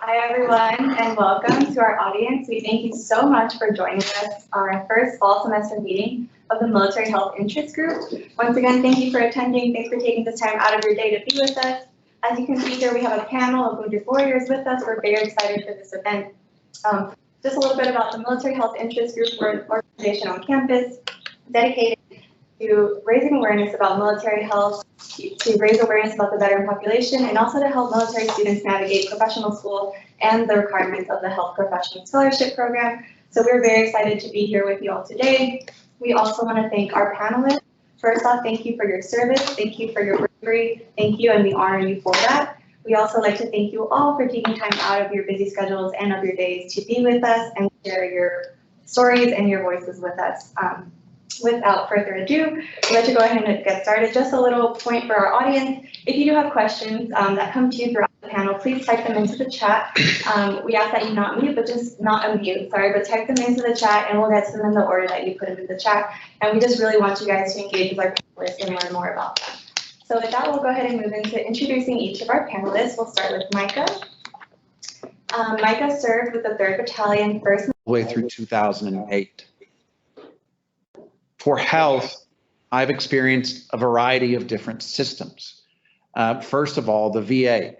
Hi, everyone, and welcome to our audience. We thank you so much for joining us on our first fall semester meeting of the Military Health Interest Group. Once again, thank you for attending. Thanks for taking this time out of your day to be with us. As you can see here, we have a panel of wounded warriors with us. We're very excited for this event. Just a little bit about the Military Health Interest Group. We're an organization on campus dedicated to raising awareness about military health, to raise awareness about the veteran population, and also to help military students navigate professional school and the requirements of the Health Professional Scholarship Program. So we're very excited to be here with you all today. We also want to thank our panelists. First off, thank you for your service. Thank you for your bravery. Thank you, and we honor you for that. We also like to thank you all for taking time out of your busy schedules and of your days to be with us and share your stories and your voices with us. Without further ado, I'd like to go ahead and get started. Just a little point for our audience. If you do have questions that come to you throughout the panel, please type them into the chat. We ask that you not mute, but just not unmute, sorry, but type them into the chat and we'll get to them in the order that you put them in the chat. And we just really want you guys to engage with our panelists and learn more about them. So with that, we'll go ahead and move into introducing each of our panelists. We'll start with Micah. Micah served with the 3rd Battalion, 1st. Way through 2008. For health, I've experienced a variety of different systems. First of all, the VA.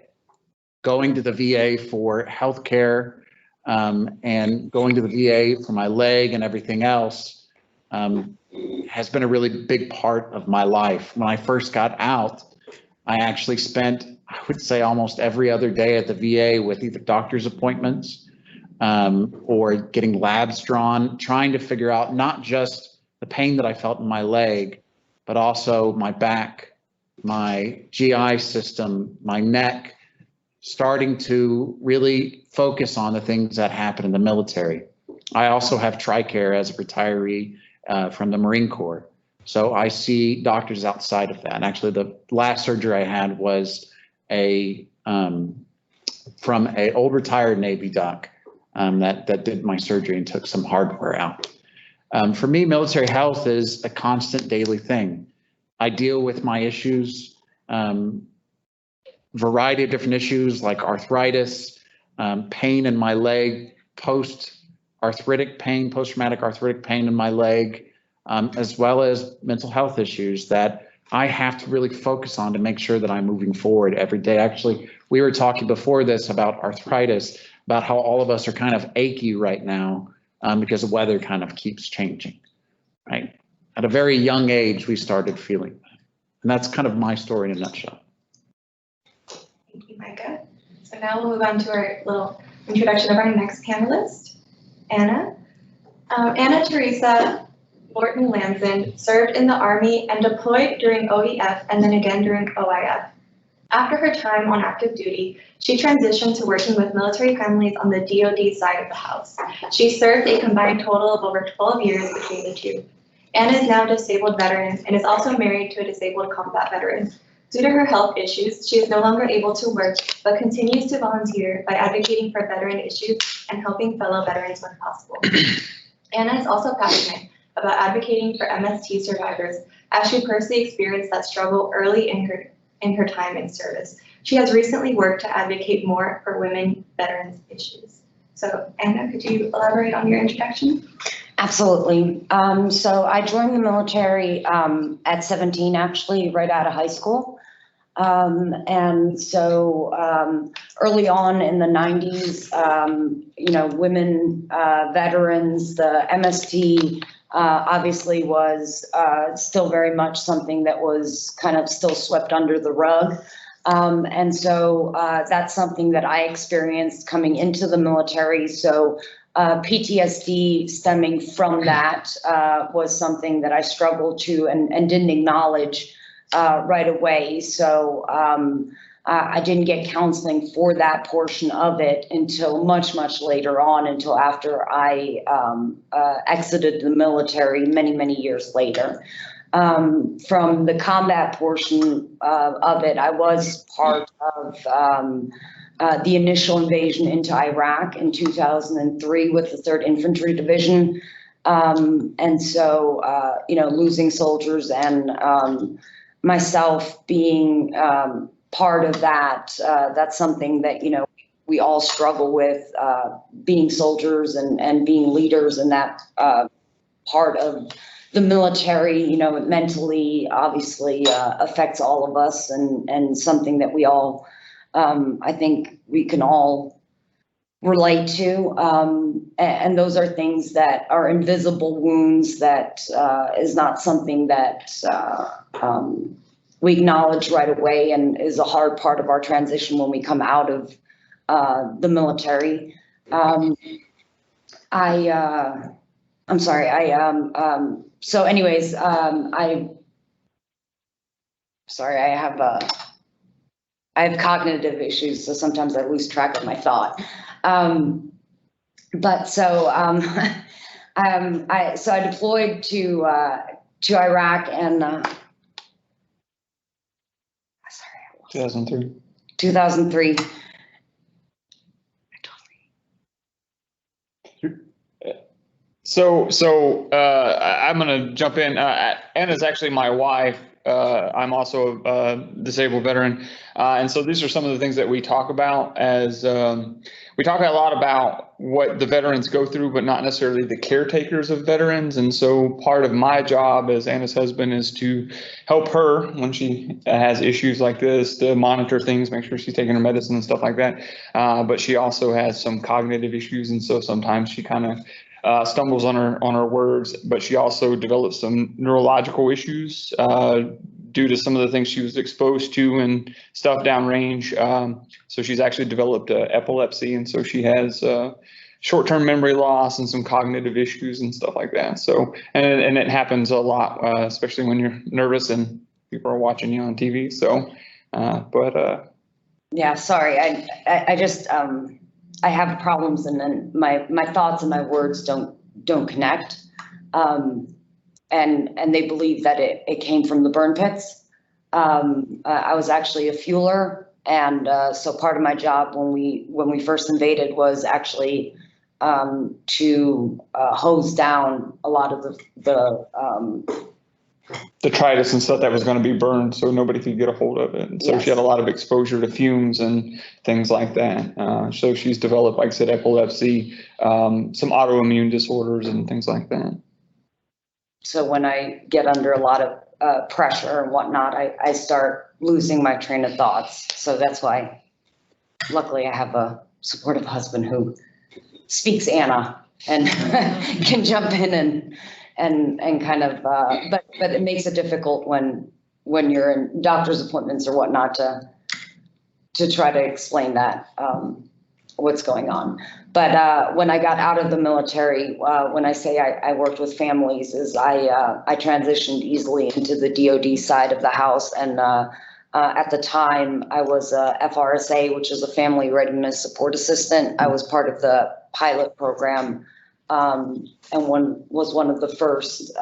Going to the VA for healthcare and going to the VA for my leg and everything else has been a really big part of my life. When I first got out, I actually spent, I would say, almost every other day at the VA with either doctor's appointments or getting labs drawn, trying to figure out not just the pain that I felt in my leg, but also my back, my GI system, my neck, starting to really focus on the things that happen in the military. I also have TRICARE as a retiree from the Marine Corps. So I see doctors outside of that. And actually the last surgery I had was from an old retired Navy doc that did my surgery and took some hardware out. For me, military health is a constant daily thing. I deal with my issues, variety of different issues like arthritis, pain in my leg, post-traumatic arthritic pain in my leg, as well as mental health issues that I have to really focus on to make sure that I'm moving forward every day. Actually, we were talking before this about arthritis, about how all of us are kind of achy right now. Because the weather kind of keeps changing, right? At a very young age, we started feeling that. And that's kind of my story in a nutshell. Thank you, Micah. So now we'll move on to our little introduction of our next panelist, Anna. Anna Teresa Lorton Lanson served in the Army and deployed during OEF and then again during OIF. After her time on active duty, she transitioned to working with military families on the DoD side of the house. She served a combined total of over 12 years between the two. Anna is now a disabled veteran and is also married to a disabled combat veteran. Due to her health issues, she is no longer able to work, but continues to volunteer by advocating for veteran issues and helping fellow veterans when possible. Anna is also passionate about advocating for MST survivors, as she personally experienced that struggle early in her time in service. She has recently worked to advocate more for women veterans issues. So Anna, could you elaborate on your introduction? Absolutely. So I joined the military at 17, actually, right out of high school. And so early on in the 90s, women veterans, the MST obviously was still very much something that was kind of still swept under the rug. And so that's something that I experienced coming into the military. So PTSD stemming from that was something that I struggled to and didn't acknowledge right away. So I didn't get counseling for that portion of it until much, much later on, until after I exited the military many, many years later. From the combat portion of it, I was part of the initial invasion into Iraq in 2003 with the 3rd Infantry Division. And so, losing soldiers and myself being part of that, that's something that, we all struggle with being soldiers and being leaders, and that part of the military, you know, mentally obviously affects all of us, and something that we all, I think we can all relate to. And those are things that are invisible wounds that is not something that we acknowledge right away, and is a hard part of our transition when we come out of the military. I'm sorry, so anyways, I have cognitive issues, so sometimes I lose track of my thought. But so, I deployed to Iraq, and, 2003. 2003. So I'm gonna jump in. Anna's actually my wife. I'm also a disabled veteran, and so these are some of the things that we talk about. As we talk a lot about what the veterans go through, but not necessarily the caretakers of veterans. And so part of my job as Anna's husband is to help her when she has issues like this, to monitor things, make sure she's taking her medicine and stuff like that. But she also has some cognitive issues, and so sometimes she kind of stumbles on her words, but she also develops some neurological issues due to some of the things she was exposed to and stuff downrange. So she's actually developed epilepsy, and so she has short-term memory loss and some cognitive issues and stuff like that. So, and it happens a lot, especially when you're nervous and people are watching you on TV. So, yeah, sorry, I just I have problems, and then my thoughts and my words don't connect. And they believe that it came from the burn pits. I was actually a fueler, and so part of my job when we first invaded was actually to hose down a lot of the detritus and stuff that was going to be burned, so nobody could get a hold of it. And so Yes. she had a lot of exposure to fumes and things like that. So she's developed, like I said, epilepsy, some autoimmune disorders and things like that. So when I get under a lot of pressure and whatnot, I start losing my train of thoughts. So that's why, luckily, I have a supportive husband who speaks Anna and can jump in and kind of, but it makes it difficult when you're in doctor's appointments or whatnot to try to explain that, what's going on. But when I got out of the military, when I say I worked with families, is I transitioned easily into the DoD side of the house. And at the time, I was a FRSA, which is a family readiness support assistant. I was part of the pilot program, and was one of the first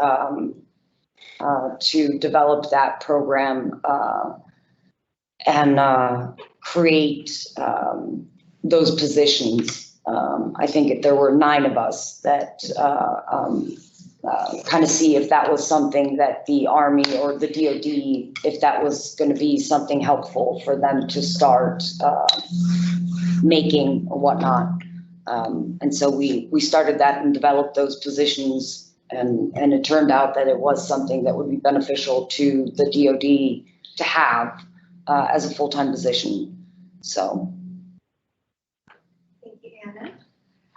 to develop that program and create those positions. I think there were 9 of us that kind of see if that was something that the Army or the DoD, if that was going to be something helpful for them to start making or whatnot. And so we started that and developed those positions, and it turned out that it was something that would be beneficial to the DoD to have as a full-time position. So. Thank you, Anna.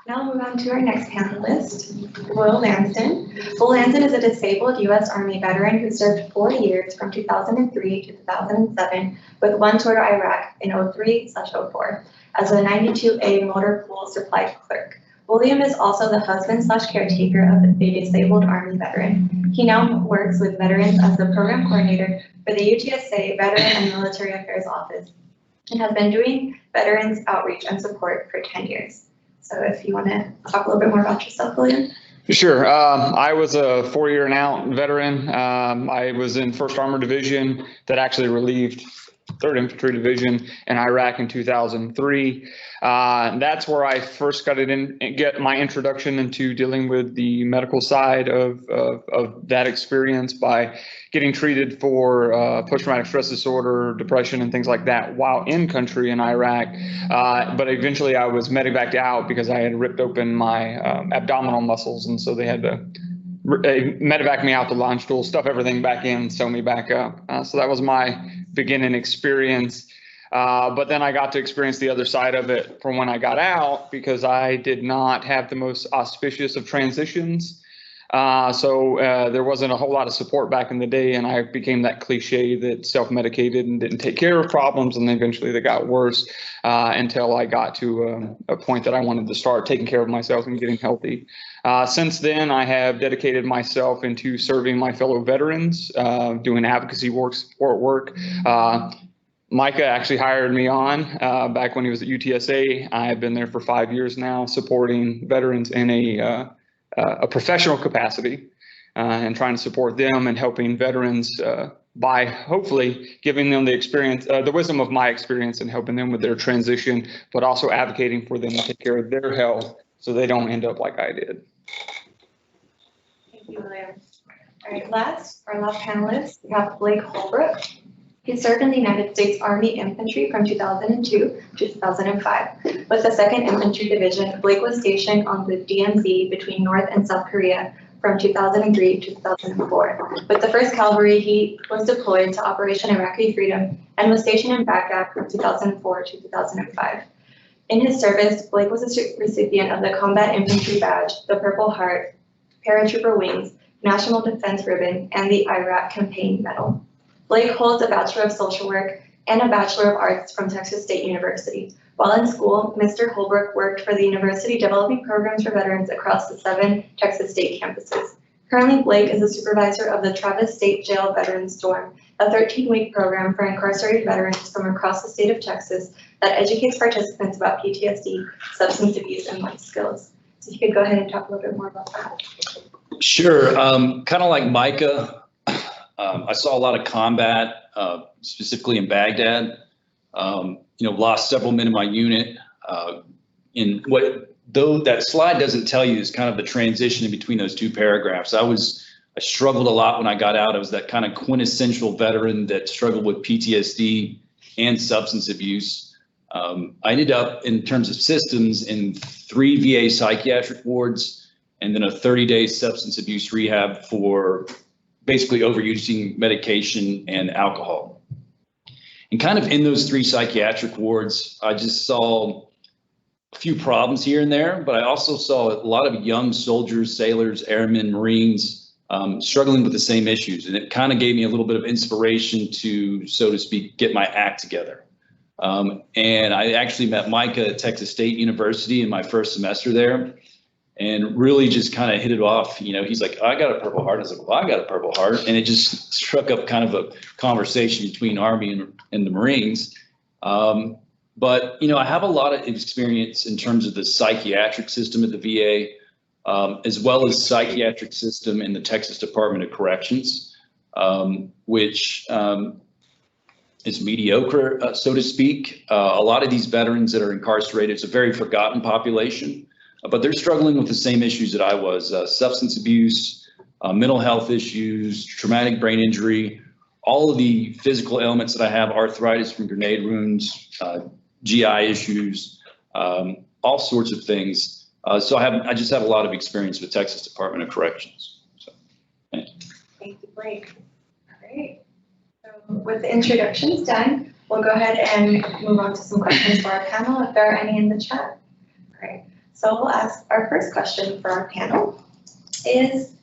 Now we'll move on to our next panelist, Will Lanston. Will Lanston is a disabled U.S. Army veteran who served 4 years from 2003 to 2007 with one tour to Iraq in 03/04 as a 92A motor pool supply clerk. William is also the husband/caretaker of a disabled Army veteran. He now works with veterans as the program coordinator for the UTSA Veteran and Military Affairs Office and has been doing veterans outreach and support for 10 years. So if you want to talk a little bit more about yourself, William. Sure. I was a 4-year and out veteran. I was in 1st Armored Division that actually relieved 3rd Infantry Division in Iraq in 2003. That's where I first got get my introduction into dealing with the medical side of that experience by getting treated for post-traumatic stress disorder, depression, and things like that while in country in Iraq. But eventually I was medevaced out because I had ripped open my abdominal muscles, and so they had to medevac me out the launch stool, stuff everything back in, sew me back up. So that was my beginning experience. But then I got to experience the other side of it from when I got out, because I did not have the most auspicious of transitions. So there wasn't a whole lot of support back in the day, and I became that cliche that self-medicated and didn't take care of problems, and then eventually they got worse until I got to a point that I wanted to start taking care of myself and getting healthy. Since then, I have dedicated myself into serving my fellow veterans, doing advocacy work, support work. Micah actually hired me on back when he was at UTSA. I have been there for 5 years now, supporting veterans in a professional capacity and trying to support them and helping veterans by hopefully giving them the experience, the wisdom of my experience and helping them with their transition, but also advocating for them to take care of their health so they don't end up like I did. Thank you, William. All right, our last panelist, we have Blake Holbrook. He served in the United States Army Infantry from 2002 to 2005. With the 2nd Infantry Division, Blake was stationed on the DMZ between North and South Korea from 2003 to 2004. With the 1st Cavalry, he was deployed to Operation Iraqi Freedom and was stationed in Baghdad from 2004 to 2005. In his service, Blake was a recipient of the Combat Infantry Badge, the Purple Heart, Paratrooper Wings, National Defense Ribbon, and the Iraq Campaign Medal. Blake holds a Bachelor of Social Work and a Bachelor of Arts from Texas State University. While in school, Mr. Holbrook worked for the university developing programs for veterans across the 7 Texas State campuses. Currently, Blake is the supervisor of the Travis State Jail Veterans Dorm, a 13-week program for incarcerated veterans from across the state of Texas that educates participants about PTSD, substance abuse, and life skills. So you could go ahead and talk a little bit more about that. Sure. Kind of like Micah, I saw a lot of combat, specifically in Baghdad. Lost several men in my unit. In what, though that slide doesn't tell you, is kind of the transition in between those 2 paragraphs. I struggled a lot when I got out. I was that kind of quintessential veteran that struggled with PTSD and substance abuse. I ended up, in terms of systems, in 3 VA psychiatric wards and then a 30-day substance abuse rehab for basically overusing medication and alcohol. And kind of in those 3 psychiatric wards, I just saw a few problems here and there, but I also saw a lot of young soldiers, sailors, airmen, Marines struggling with the same issues. And it kind of gave me a little bit of inspiration to, so to speak, get my act together. And I actually met Micah at Texas State University in my 1st semester there, and really just kind of hit it off. He's like, I got a Purple Heart. I was like, well, I got a Purple Heart. And it just struck up kind of a conversation between Army and the Marines. But I have a lot of experience in terms of the psychiatric system at the VA, as well as psychiatric system in the Texas Department of Corrections, which is mediocre, so to speak. A lot of these veterans that are incarcerated, it's a very forgotten population. But they're struggling with the same issues that I was, substance abuse, mental health issues, traumatic brain injury, all of the physical ailments that I have, arthritis from grenade wounds, GI issues, all sorts of things. So I just have a lot of experience with Texas Department of Corrections. So, thank you. Thank you, Blake. All right. So with the introductions done, we'll go ahead and move on to some questions for our panel, if there are any in the chat. All right. So we'll ask our first question for our panel is,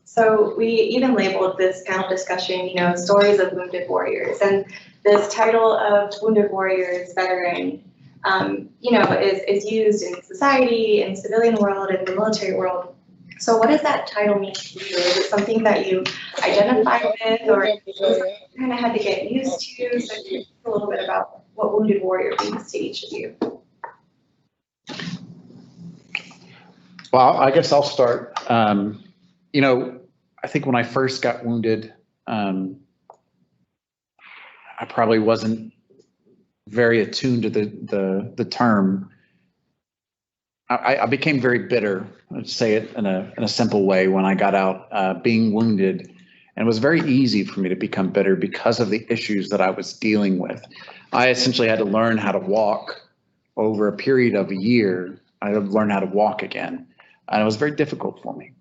so we even labeled this panel discussion, stories of wounded warriors, and this title of wounded warriors, veteran, is used in society, in civilian world, in the military world. So what does that title mean to you? Is it something that you identify with, or you kind of had to get used to? So talk a little bit about what wounded warrior means to each of you. Well, I guess I'll start. I think when I first got wounded, I probably wasn't very attuned to the term. I became very bitter, let's say it in a simple way, when I got out being wounded. And it was very easy for me to become bitter because of the issues that I was dealing with. I essentially had to learn how to walk over a period of a year. I had to learn how to walk again. And it was very difficult for me.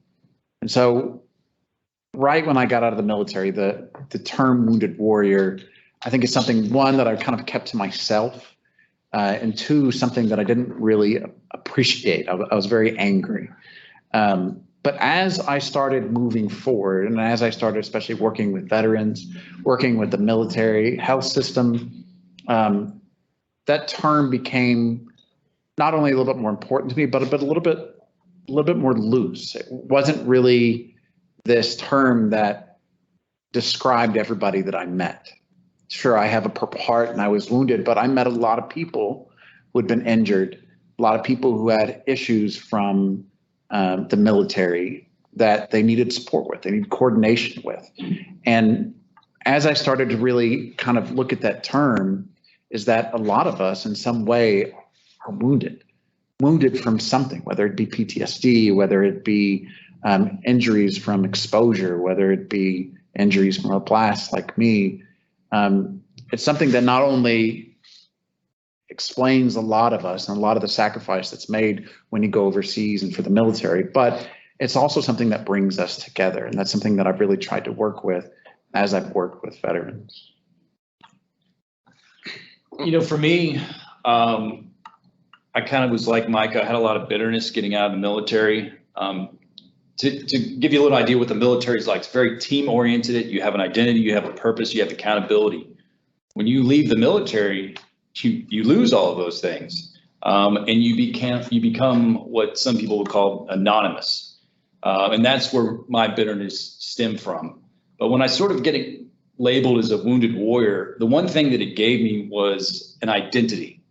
And so right when I got out of the military, the term wounded warrior, I think is something, one, that I kind of kept to myself. And two, something that I didn't really appreciate. I was very angry. But as I started moving forward, and as I started especially working with veterans, working with the military health system, that term became not only a little bit more important to me, but a little bit more loose. It wasn't really this term that described everybody that I met. Sure, I have a Purple Heart and I was wounded, but I met a lot of people who had been injured, a lot of people who had issues from the military that they needed support with, they needed coordination with. And as I started to really kind of look at that term, is that a lot of us in some way are wounded from something, whether it be PTSD, whether it be injuries from exposure, whether it be injuries from a blast like me. It's something that not only explains a lot of us and a lot of the sacrifice that's made when you go overseas and for the military, but it's also something that brings us together. And that's something that I've really tried to work with as I've worked with veterans. You know, for me, I kind of was like Micah. I had a lot of bitterness getting out of the military. To give you a little idea what the military is like, it's very team oriented. You have an identity, you have a purpose, you have accountability. When you leave the military, you lose all of those things, and you become what some people would call anonymous, and that's where my bitterness stemmed from. But when I sort of get labeled as a wounded warrior, the one thing that it gave me was an identity,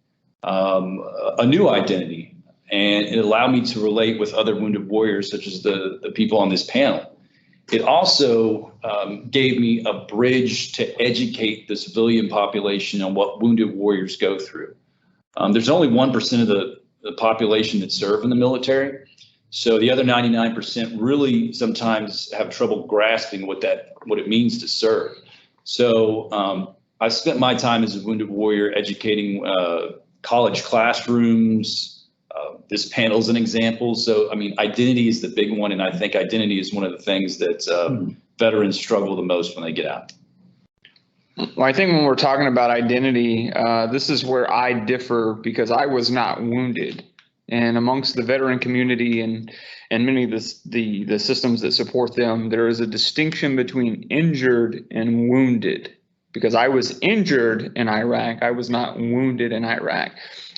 a new identity. And it allowed me to relate with other wounded warriors, such as the people on this panel. It also gave me a bridge to educate the civilian population on what wounded warriors go through. There's only 1% of the population that serve in the military. So the other 99% really sometimes have trouble grasping what it means to serve. So I spent my time as a wounded warrior educating college classrooms. This panel is an example. So, I mean, identity is the big one. And I think identity is one of the things that veterans struggle the most when they get out. Well, I think when we're talking about identity, this is where I differ because I was not wounded. And amongst the veteran community and many of the systems that support them, there is a distinction between injured and wounded. Because I was injured in Iraq, I was not wounded in Iraq.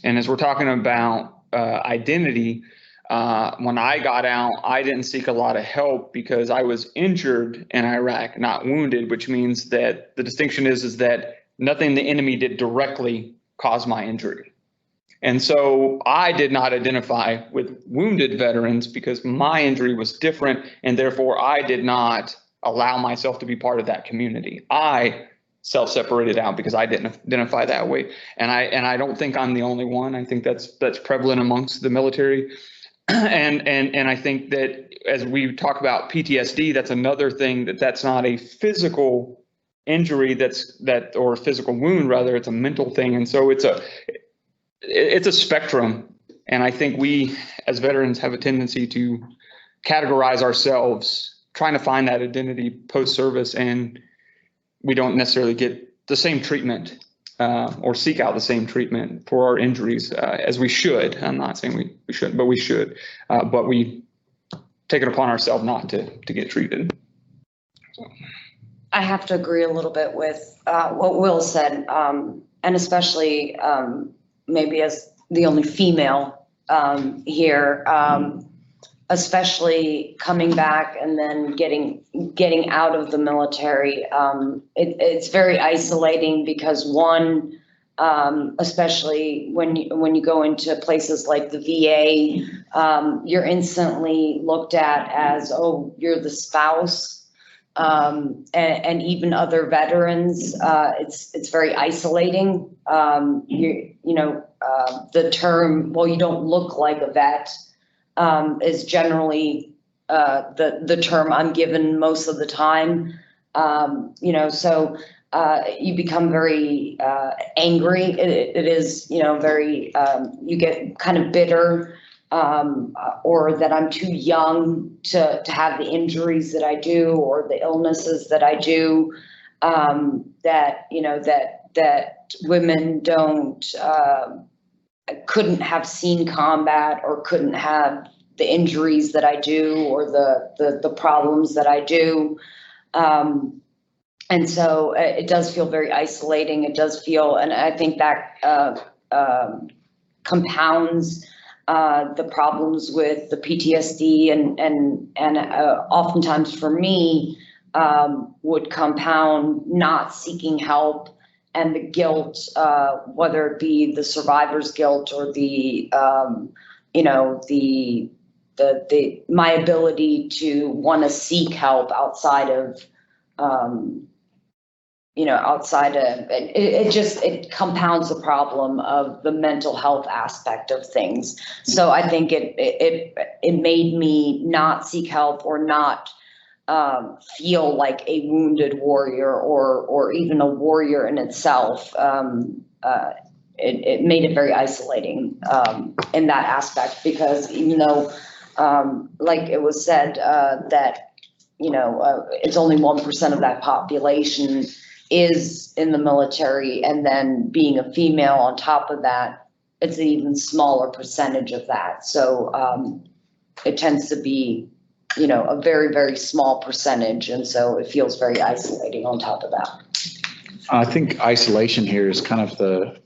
And as we're talking about identity, when I got out, I didn't seek a lot of help because I was injured in Iraq, not wounded, which means that the distinction is that nothing the enemy did directly caused my injury. And so I did not identify with wounded veterans because my injury was different, and therefore I did not allow myself to be part of that community. I self-separated out because I didn't identify that way. And I don't think I'm the only one. I think that's prevalent amongst the military. And I think that as we talk about PTSD, that's another thing that's not a physical injury or a physical wound, rather it's a mental thing. And so it's a spectrum. And I think we as veterans have a tendency to categorize ourselves, trying to find that identity post-service, and we don't necessarily get the same treatment or seek out the same treatment for our injuries as we should. I'm not saying we shouldn't, but we should. But we take it upon ourselves not to get treated. So. I have to agree a little bit with what Will said, and especially maybe as the only female here, especially coming back and then getting out of the military. It's very isolating because one, especially when you go into places like the VA, you're instantly looked at as, oh, you're the spouse and even other veterans, it's very isolating. The term, well, you don't look like a vet, is generally the term I'm given most of the time. So you become very angry. It is, very, you get kind of bitter, or that I'm too young to have the injuries that I do, or the illnesses that I do, that women couldn't have seen combat, or couldn't have the injuries that I do, or the problems that I do. And so it does feel very isolating. It does feel, and I think that compounds the problems with the PTSD, and oftentimes for me would compound not seeking help, and the guilt, whether it be the survivor's guilt, or my ability to want to seek help outside of it compounds the problem of the mental health aspect of things. So I think it made me not seek help, or not feel like a wounded warrior, or even a warrior in itself. It made it very isolating in that aspect, because even though, like it was said, that it's only 1% of that population is in the military, and then being a female on top of that, it's an even smaller percentage of that. So it tends to be, a very, very small percentage, and so it feels very isolating on top of that. I think isolation here is kind of the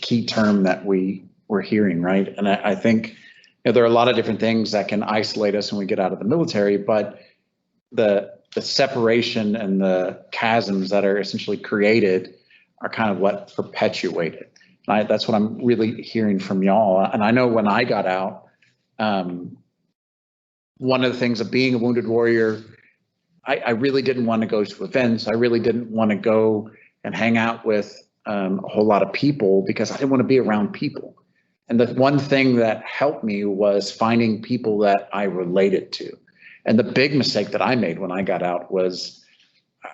key term that we're hearing, right? And I think there are a lot of different things that can isolate us when we get out of the military, but the separation and the chasms that are essentially created are kind of what perpetuate it. That's what I'm really hearing from y'all. And I know when I got out, one of the things of being a wounded warrior, I really didn't want to go to events. I really didn't want to go and hang out with a whole lot of people, because I didn't want to be around people. And the one thing that helped me was finding people that I related to. And the big mistake that I made when I got out was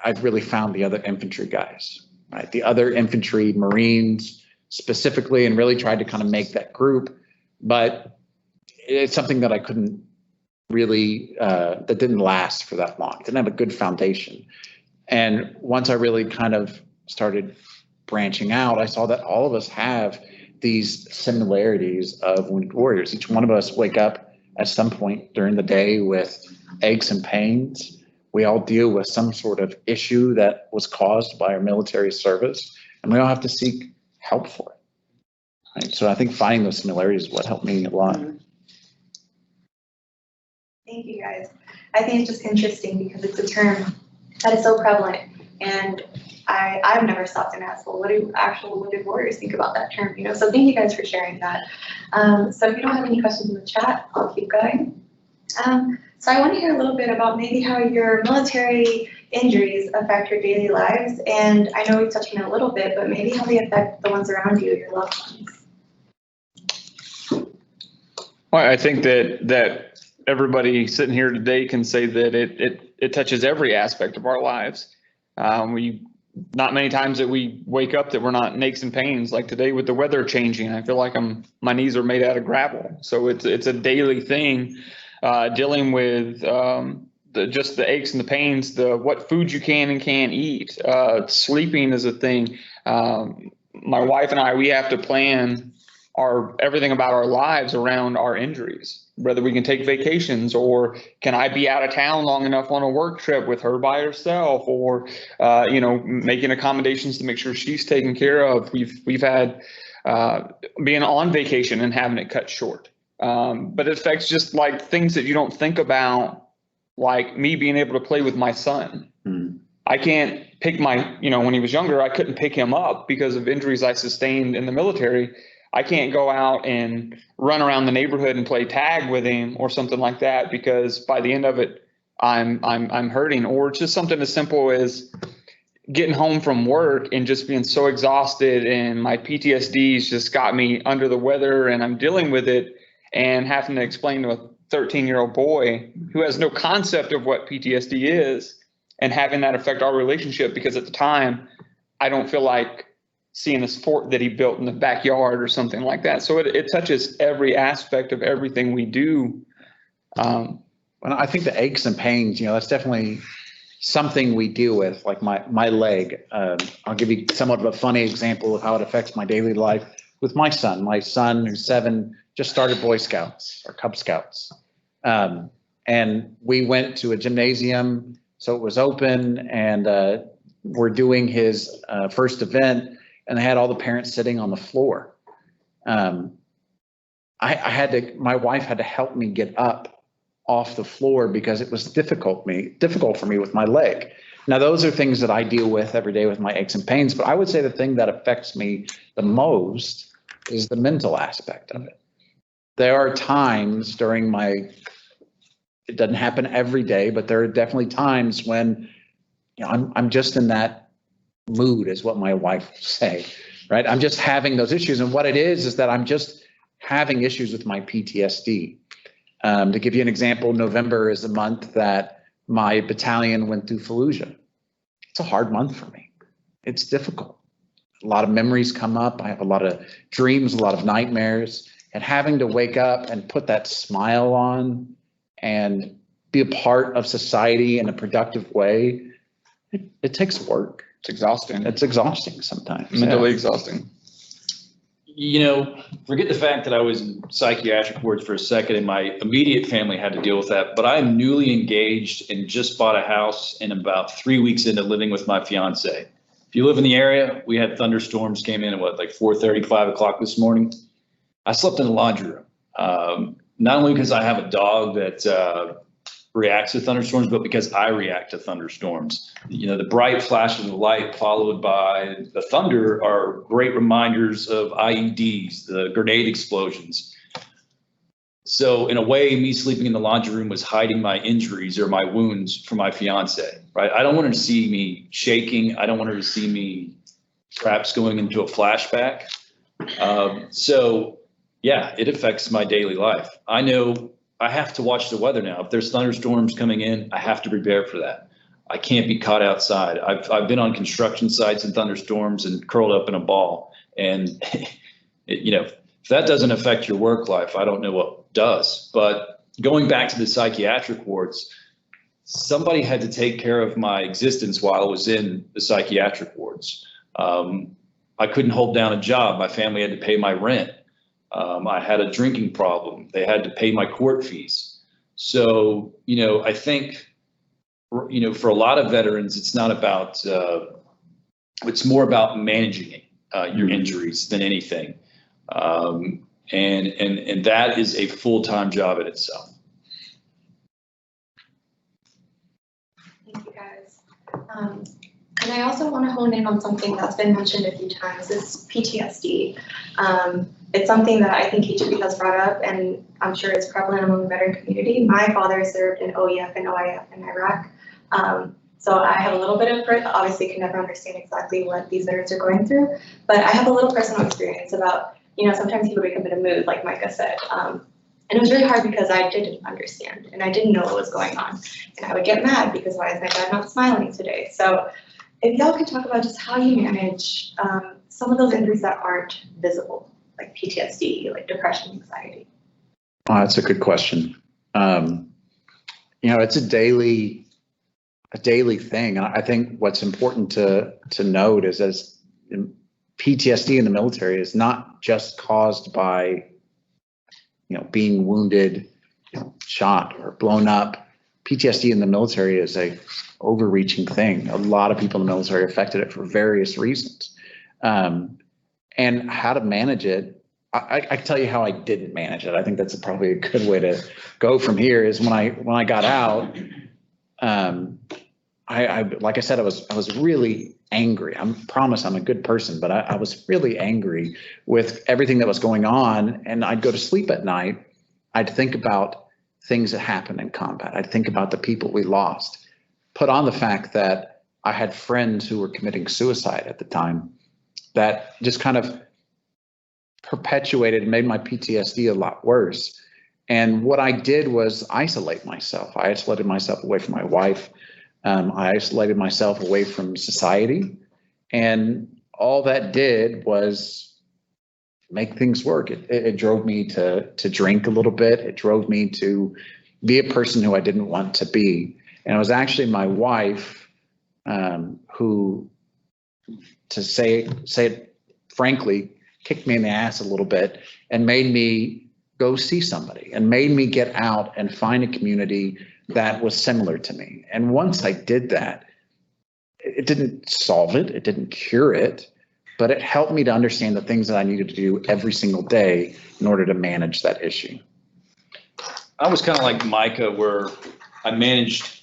I've really found the other infantry guys, right? The other infantry, Marines specifically, and really tried to kind of make that group. But it's something that I couldn't really, that didn't last for that long. It didn't have a good foundation. And once I really kind of started branching out, I saw that all of us have these similarities of wounded warriors. Each one of us wake up at some point during the day with aches and pains. We all deal with some sort of issue that was caused by our military service, and we all have to seek help for it. Right? So I think finding those similarities is what helped me a lot. Thank you, guys. I think it's just interesting because it's a term that is so prevalent, and I've never stopped and asked, well, what do actual wounded warriors think about that term? So thank you guys for sharing that. So if you don't have any questions in the chat, I'll keep going. So I want to hear a little bit about maybe how your military injuries affect your daily lives. And I know we touched on it a little bit, but maybe how they affect the ones around you, your loved ones. Well, I think that everybody sitting here today can say that it touches every aspect of our lives. Not many times that we wake up that we're not in aches and pains. Like today with the weather changing, I feel like my knees are made out of gravel. So it's a daily thing, dealing with just the aches and the pains, what food you can and can't eat. Sleeping is a thing. My wife and I, we have to plan everything about our lives around our injuries, whether we can take vacations, or can I be out of town long enough on a work trip with her by herself, or making accommodations to make sure she's taken care of. We've had being on vacation and having it cut short, but it affects just like things that you don't think about, like me being able to play with my son. I can't pick when he was younger, I couldn't pick him up because of injuries I sustained in the military. I can't go out and run around the neighborhood and play tag with him or something like that, because by the end of it, I'm hurting, or just something as simple as getting home from work and just being so exhausted, and my PTSD's just got me under the weather, and I'm dealing with it and having to explain to a 13-year-old boy who has no concept of what PTSD is, and having that affect our relationship, because at the time I don't feel like seeing the fort that he built in the backyard or something like that. So it touches every aspect of everything we do. Well, I think the aches and pains, that's definitely something we deal with, like my leg. I'll give you somewhat of a funny example of how it affects my daily life with my son. My son, who's 7, just started Boy Scouts or Cub Scouts. And we went to a gymnasium, so it was open, and we're doing his first event, and they had all the parents sitting on the floor. My wife had to help me get up off the floor because it was difficult for me with my leg. Now, those are things that I deal with every day with my aches and pains, but I would say the thing that affects me the most is the mental aspect of it. There are times during it doesn't happen every day, but there are definitely times when I'm just in that mood, is what my wife would say, right? I'm just having those issues. And what it is that I'm just having issues with my PTSD. To give you an example, November is the month that my battalion went through Fallujah. It's a hard month for me. It's difficult. A lot of memories come up. I have a lot of dreams, a lot of nightmares, and having to wake up and put that smile on and be a part of society in a productive way, it takes work. It's exhausting. It's exhausting sometimes. Mentally exhausting. Forget the fact that I was in psychiatric wards for a second and my immediate family had to deal with that, but I'm newly engaged and just bought a house and about 3 weeks into living with my fiance. If you live in the area, we had thunderstorms came in at 4:30, 5 o'clock this morning. I slept in the laundry room, not only because I have a dog that reacts to thunderstorms, but because I react to thunderstorms. The bright flashes of light followed by the thunder are great reminders of IEDs, the grenade explosions. So in a way, me sleeping in the laundry room was hiding my injuries or my wounds from my fiance, right? I don't want her to see me shaking. I don't want her to see me perhaps going into a flashback. So yeah, it affects my daily life. I know I have to watch the weather now. If there's thunderstorms coming in, I have to prepare for that. I can't be caught outside. I've been on construction sites in thunderstorms and curled up in a ball. And if that doesn't affect your work life, I don't know what does. But going back to the psychiatric wards, somebody had to take care of my existence while I was in the psychiatric wards. I couldn't hold down a job. My family had to pay my rent. I had a drinking problem. They had to pay my court fees. So, I think, for a lot of veterans, it's not about, it's more about managing your injuries than anything. And that is a full-time job in itself. Thank you, guys. And I also want to hone in on something that's been mentioned a few times, is PTSD. It's something that I think each of you has brought up, and I'm sure it's prevalent among the veteran community. My father served in OEF and OIF in Iraq. So I have a little bit of, obviously can never understand exactly what these veterans are going through, but I have a little personal experience about, sometimes he would wake up in a mood, like Micah said. And it was really hard because I didn't understand and I didn't know what was going on. And I would get mad because why is my dad not smiling today? So if y'all could talk about just how you manage some of those injuries that aren't visible, like PTSD, like depression, anxiety. Oh, that's a good question. It's a daily thing. And I think what's important to note is as PTSD in the military is not just caused by, being wounded, shot or blown up. PTSD in the military is a overreaching thing. A lot of people in the military affected it for various reasons. And how to manage it, I can tell you how I didn't manage it. I think that's probably a good way to go from here is when I got out, I like I said, I was really angry. I promise I'm a good person, but I was really angry with everything that was going on. And I'd go to sleep at night. I'd think about things that happened in combat. I'd think about the people we lost, put on the fact that I had friends who were committing suicide at the time that just kind of perpetuated and made my PTSD a lot worse. And what I did was isolate myself. I isolated myself away from my wife. I isolated myself away from society. And all that did was make things work. It drove me to drink a little bit. It drove me to be a person who I didn't want to be. And it was actually my wife who, to say it frankly, kicked me in the ass a little bit and made me go see somebody and made me get out and find a community that was similar to me. And once I did that, it didn't solve it, it didn't cure it, but it helped me to understand the things that I needed to do every single day in order to manage that issue. I was kind of like Micah, where I managed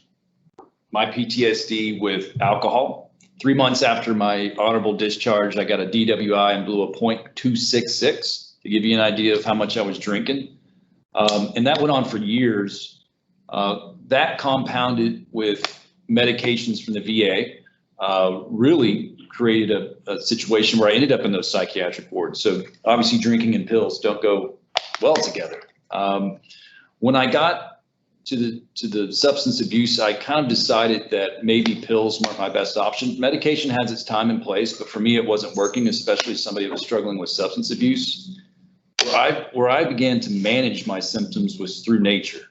my PTSD with alcohol. 3 months after my honorable discharge, I got a DWI and blew a .266 to give you an idea of how much I was drinking. And that went on for years. That compounded with medications from the VA really created a situation where I ended up in those psychiatric wards. So obviously drinking and pills don't go well together. When I got to the substance abuse, I kind of decided that maybe pills weren't my best option. Medication has its time and place, but for me, it wasn't working, especially somebody that was struggling with substance abuse. Where I began to manage my symptoms was through nature.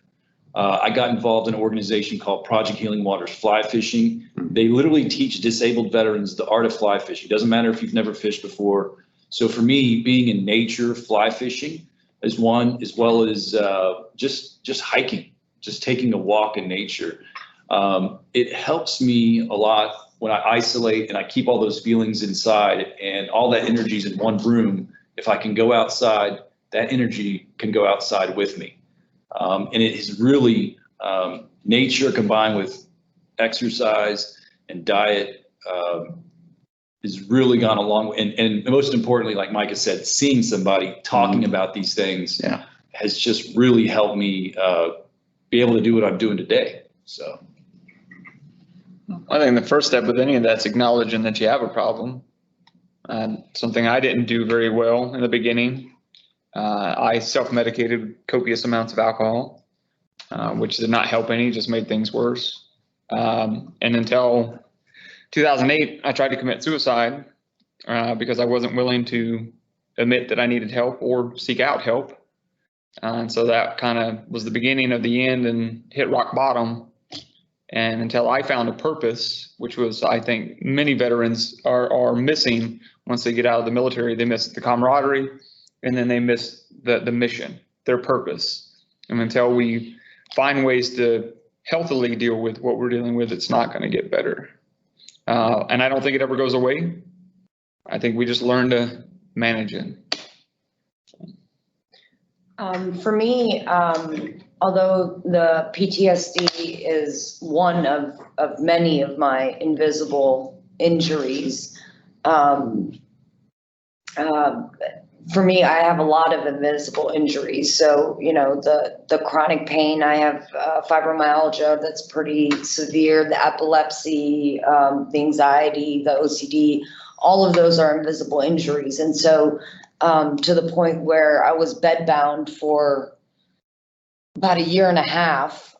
I got involved in an organization called Project Healing Waters Fly Fishing. They literally teach disabled veterans the art of fly fishing. Doesn't matter if you've never fished before. So for me, being in nature, fly fishing is one, as well as just hiking, just taking a walk in nature. It helps me a lot when I isolate and I keep all those feelings inside and all that energy is in one room. If I can go outside, that energy can go outside with me. And it is really nature combined with exercise and diet has really gone a long way. And most importantly, like Micah said, seeing somebody talking about these things has just really helped me be able to do what I'm doing today. So I think the first step with any of that's acknowledging that you have a problem. Something I didn't do very well in the beginning. I self-medicated copious amounts of alcohol, which did not help any, just made things worse. And until 2008, I tried to commit suicide because I wasn't willing to admit that I needed help or seek out help. And so that kind of was the beginning of the end and hit rock bottom. And until I found a purpose, which was, I think, many veterans are missing once they get out of the military. They miss the camaraderie, and then they miss the mission, their purpose. And until we find ways to healthily deal with what we're dealing with, it's not going to get better. And I don't think it ever goes away. I think we just learn to manage it. For me, although the PTSD is one of many of my invisible injuries, for me, I have a lot of invisible injuries. So, you know, the chronic pain, I have fibromyalgia that's pretty severe, the epilepsy, the anxiety, the OCD, all of those are invisible injuries. And so to the point where I was bedbound for about a year and a half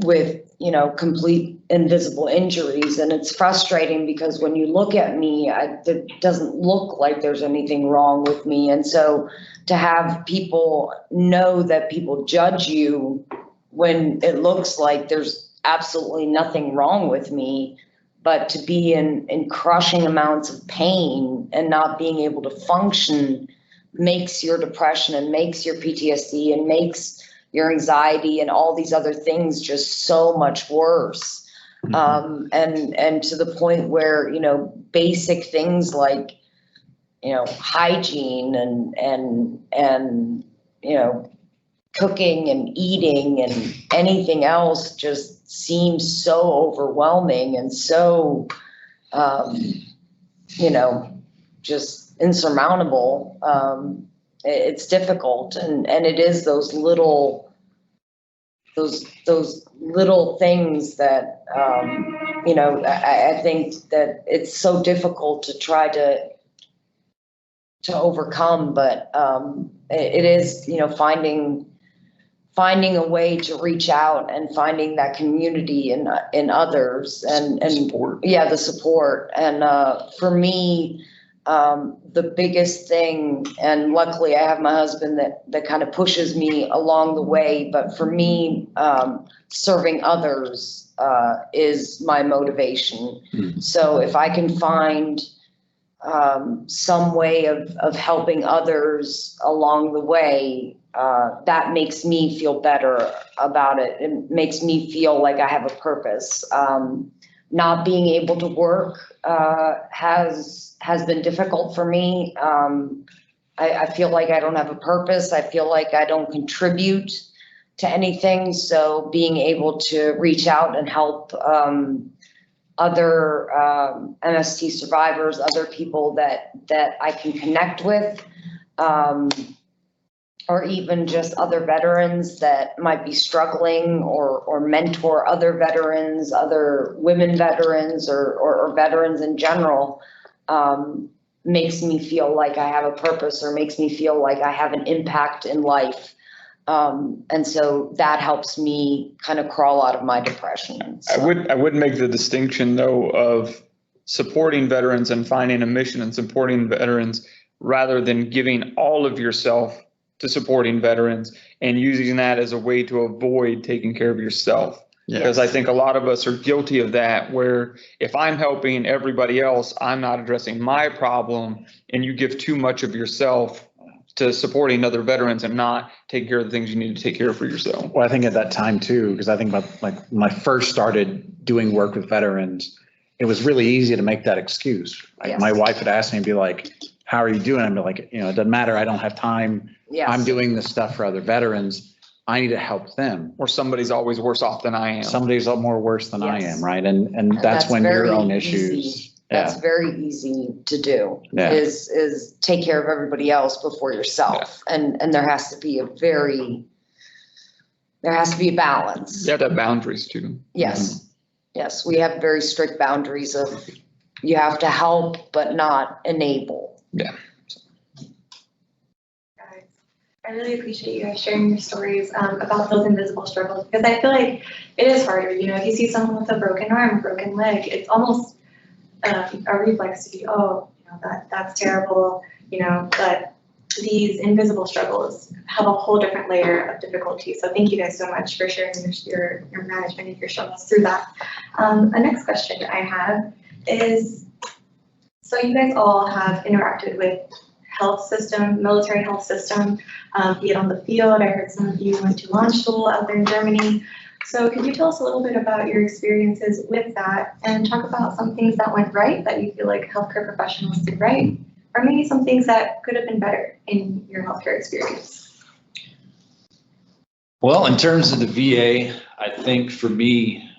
with, you know, complete invisible injuries. And it's frustrating because when you look at me, it doesn't look like there's anything wrong with me. And so to have people know that people judge you when it looks like there's absolutely nothing wrong with me, but to be in crushing amounts of pain and not being able to function makes your depression and makes your PTSD and makes your anxiety and all these other things just so much worse. Mm-hmm. And to the point where, you know, basic things like, you know, hygiene and, you know, cooking and eating and anything else just seems so overwhelming and so, you know, just insurmountable. it's difficult, and it is those little things that, you know, I think that it's so difficult to try to overcome, but it is, you know, finding a way to reach out and finding that community in others and Support. yeah, the support. And for me, the biggest thing, and luckily I have my husband that kind of pushes me along the way, but for me, serving others is my motivation. So if I can find some way of helping others along the way, that makes me feel better about it. It makes me feel like I have a purpose. Not being able to work has been difficult for me. I feel like I don't have a purpose. I feel like I don't contribute to anything. So being able to reach out and help other MST survivors, other people that I can connect with, or even just other veterans that might be struggling, or mentor other veterans, other women veterans, or veterans in general, makes me feel like I have a purpose, or makes me feel like I have an impact in life. And so that helps me kind of crawl out of my depression. So. I would make the distinction though of supporting veterans and finding a mission and supporting veterans rather than giving all of yourself to supporting veterans and using that as a way to avoid taking care of yourself. Yes. Because I think a lot of us are guilty of that, where if I'm helping everybody else, I'm not addressing my problem, and you give too much of yourself to supporting other veterans and not taking care of the things you need to take care of for yourself. Well, I think at that time too, because I think about like when I first started doing work with veterans, it was really easy to make that excuse. Like, Yes. my wife would ask me and be like, how are you doing? I'd be like, you know, it doesn't matter. I don't have time. Yes. I'm doing this stuff for other veterans. I need to help them. Or somebody's always worse off than I am. Somebody's more worse than I Yes. am, right? And that's when your very own easy. issues. That's Yeah. very easy to do, Yeah. is take care of everybody else before yourself. And there has to be a balance. You have to have boundaries too. Yes. Yes, we have very strict boundaries of, you have to help, but not enable. I really appreciate you guys sharing your stories about those invisible struggles, because I feel like it is harder. You know, if you see someone with a broken arm, a broken leg, it's almost a reflex to be, oh, you know, that's terrible, you know, but these invisible struggles have a whole different layer of difficulty. So thank you guys so much for sharing your management of your struggles through that. A next question I have is, so you guys all have interacted with health system, military health system, be it on the field. I heard some of you went to launch school out there in Germany. So could you tell us a little bit about your experiences with that and talk about some things that went right that you feel like healthcare professionals did right, or maybe some things that could have been better in your healthcare experience? Well, in terms of the VA, I think for me,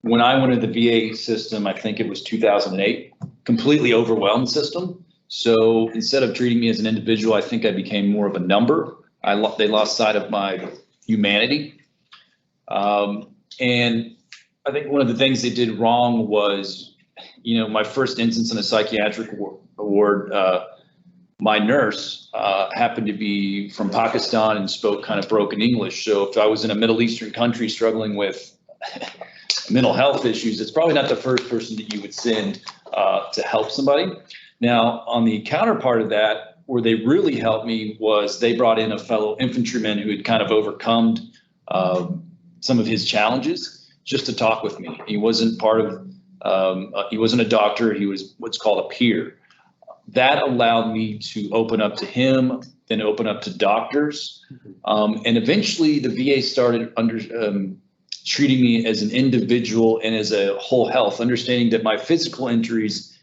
when I went to the VA system, I think it was 2008, completely overwhelmed system. So instead of treating me as an individual, I think I became more of a number. They lost sight of my humanity. And I think one of the things they did wrong was, you know, my first instance in a psychiatric ward, my nurse happened to be from Pakistan and spoke kind of broken English. So if I was in a Middle Eastern country struggling with mental health issues, it's probably not the first person that you would send to help somebody. Now, on the counterpart of that, where they really helped me was they brought in a fellow infantryman who had kind of overcome some of his challenges just to talk with me. He wasn't part of, he wasn't a doctor, he was what's called a peer. That allowed me to open up to him, then open up to doctors. And eventually the VA started treating me as an individual and as a whole health, understanding that my physical injuries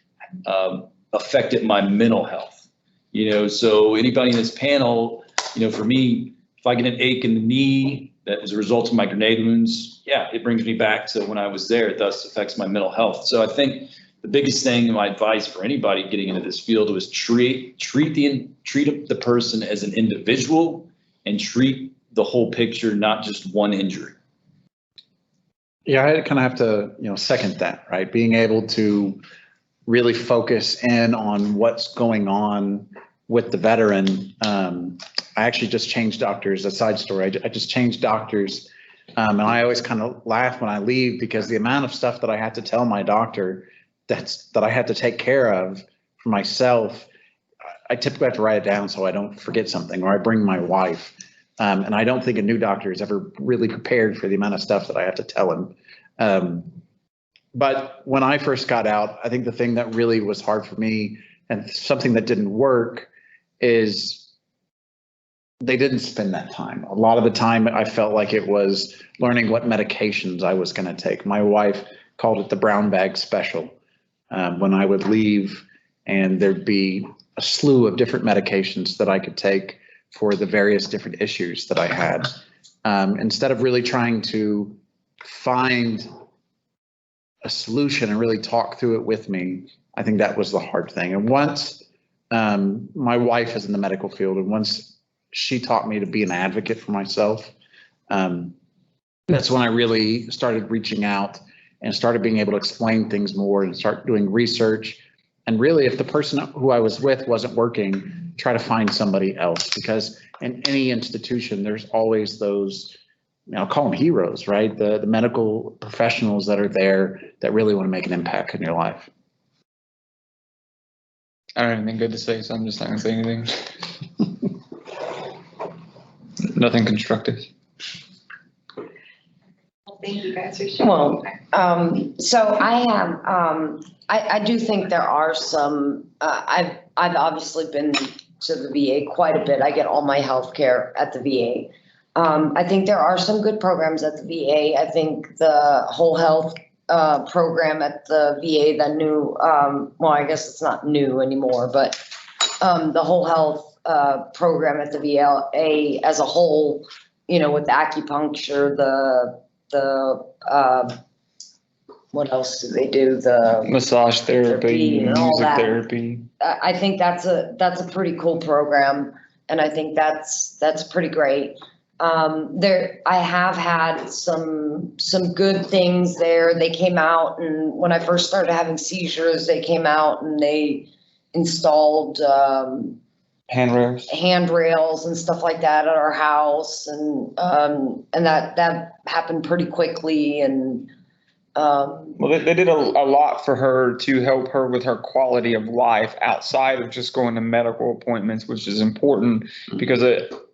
affected my mental health. You know, so anybody in this panel, you know, for me, if I get an ache in the knee that is a result of my grenade wounds, yeah, it brings me back to when I was there. It thus affects my mental health. So I think the biggest thing, my advice for anybody getting into this field was treat the person as an individual and treat the whole picture, not just one injury. Yeah, I kind of have to, second that, right? Being able to really focus in on what's going on with the veteran. I actually just changed doctors, a side story. I just changed doctors. And I always kind of laugh when I leave because the amount of stuff that I had to tell my doctor that I had to take care of for myself, I typically have to write it down so I don't forget something, or I bring my wife. And I don't think a new doctor is ever really prepared for the amount of stuff that I have to tell him. But when I first got out, I think the thing that really was hard for me and something that didn't work is they didn't spend that time. A lot of the time I felt like it was learning what medications I was going to take. My wife called it the brown bag special. When I would leave and there'd be a slew of different medications that I could take for the various different issues that I had. Instead of really trying to find a solution and really talk through it with me, I think that was the hard thing. And once my wife is in the medical field, and once she taught me to be an advocate for myself, that's when I really started reaching out and started being able to explain things more and start doing research. And really, if the person who I was with wasn't working, try to find somebody else, because in any institution, there's always those, I'll call them heroes, right? The medical professionals that are there that really want to make an impact in your life. I don't have anything good to say, so I'm just not gonna say anything. Nothing constructive. Well, thank you guys for sharing. Well, so I have, I do think there are some, I've obviously been to the VA quite a bit. I get all my health care at the VA. I think there are some good programs at the VA. I think the whole health program at the VA, the new, well, I guess it's not new anymore, but the whole health program at the VA as a whole, with acupuncture, what else do they do? The Massage therapy, and all music that. therapy. I think that's a pretty cool program, and I think that's pretty great. I have had some good things there. They came out, and when I first started having seizures, they came out and they installed handrails and stuff like that at our house, and that happened pretty quickly. And well, they did a lot for her to help her with her quality of life outside of just going to medical appointments, which is important, because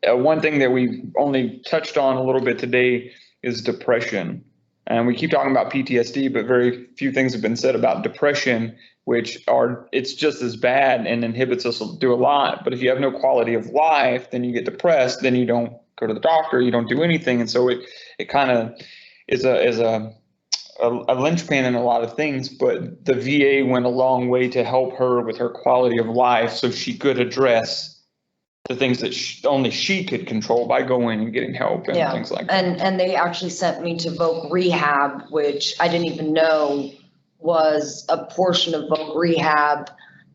one thing that we've only touched on a little bit today is depression. And we keep talking about PTSD, but very few things have been said about depression, it's just as bad and inhibits us to do a lot. But if you have no quality of life, then you get depressed, then you don't go to the doctor, you don't do anything. And so it kind of is a linchpin in a lot of things, but the VA went a long way to help her with her quality of life so she could address the things that only she could control by going and getting help and things like that. And they actually sent me to Voc Rehab, which I didn't even know was a portion of Voc Rehab,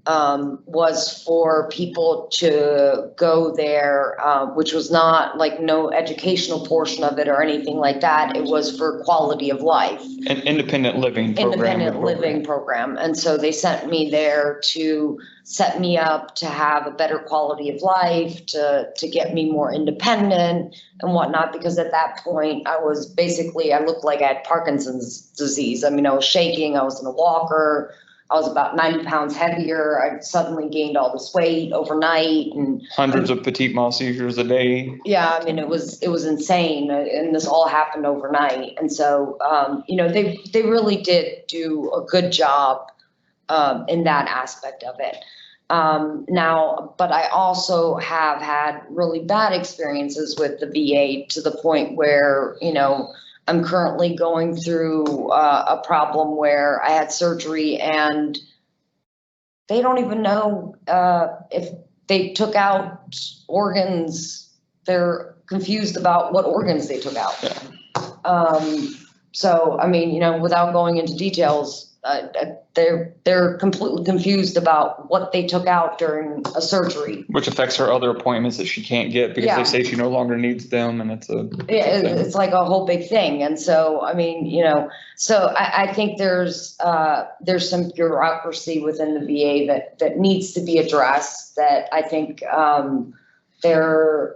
was for people to go there, which was not like no educational portion of it or anything like that. It was for quality of life. An independent living program. And so they sent me there to set me up to have a better quality of life, to get me more independent and whatnot, because at that point I looked like I had Parkinson's disease. I mean, I was shaking, I was in a walker. I was about 90 pounds heavier. I suddenly gained all this weight overnight, and hundreds of petit mal seizures a day. Yeah, I mean, it was insane, and this all happened overnight. And so, they really did do a good job in that aspect of it. But I also have had really bad experiences with the VA, to the point where, I'm currently going through a problem where I had surgery and they don't even know if they took out organs. They're confused about what organs they took out. So, I mean, without going into details, they're completely confused about what they took out during a surgery. Which affects her other appointments that she can't get because Yeah. they say she no longer needs them, and It's like a whole big thing. And so, I mean, so I think there's some bureaucracy within the VA that needs to be addressed, that I think there's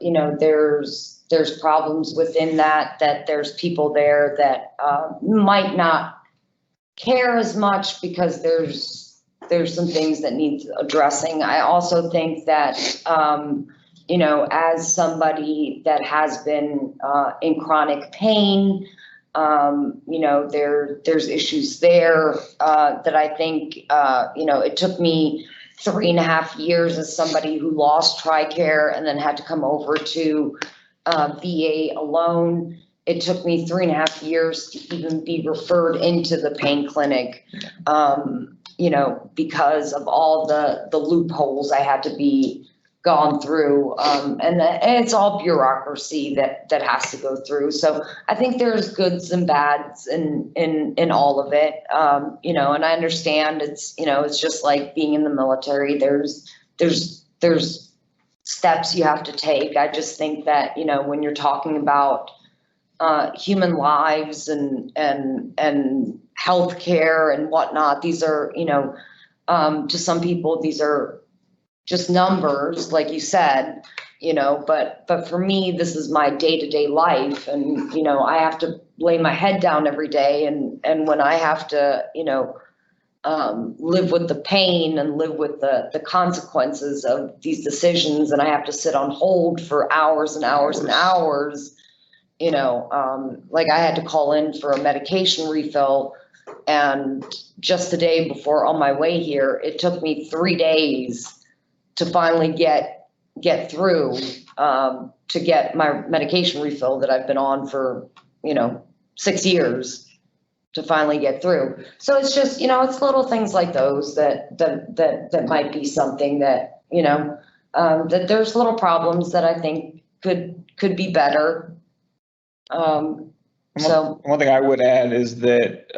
problems within that there's people there that might not care as much because there's some things that need addressing. I also think that, as somebody that has been in chronic pain, there's issues there that I think, it took me 3.5 years as somebody who lost TRICARE and then had to come over to VA alone. It took me 3.5 years to even be referred into the pain clinic, because of all the loopholes I had to be gone through. And it's all bureaucracy that has to go through. So I think there's goods and bads in all of it. And I understand it's just like being in the military. There's steps you have to take. I just think that, when you're talking about human lives and healthcare and whatnot, these are, to some people, these are just numbers, like you said, but for me, this is my day-to-day life. And, I have to lay my head down every day. And when I have to, live with the pain and live with the consequences of these decisions, and I have to sit on hold for hours and hours and hours, like I had to call in for a medication refill, and just the day before on my way here, it took me 3 days to finally get through, to get my medication refill that I've been on for, 6 years to finally get through. So it's just, it's little things like those that might be something that, that there's little problems that I think could be better. So one thing I would add is that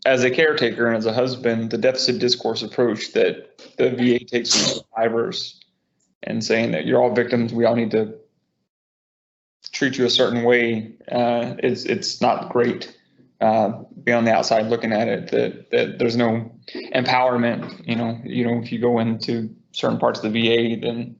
as a caretaker and as a husband, the deficit discourse approach that the VA takes with survivors and saying that you're all victims, we all need to treat you a certain way, it's not great. Be on the outside looking at it, that there's no empowerment. If you go into certain parts of the VA, then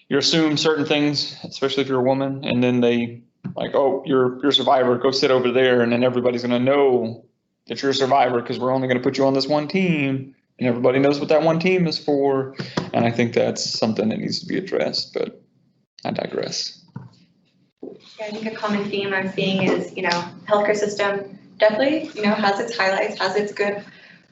you assume certain things, especially if you're a woman, and then they like, oh, you're a survivor, go sit over there, and then everybody's going to know that you're a survivor because we're only going to put you on this one team, and everybody knows what that one team is for. And I think that's something that needs to be addressed, but I digress. Yeah, I think a common theme I'm seeing is, healthcare system definitely, has its highlights, has its good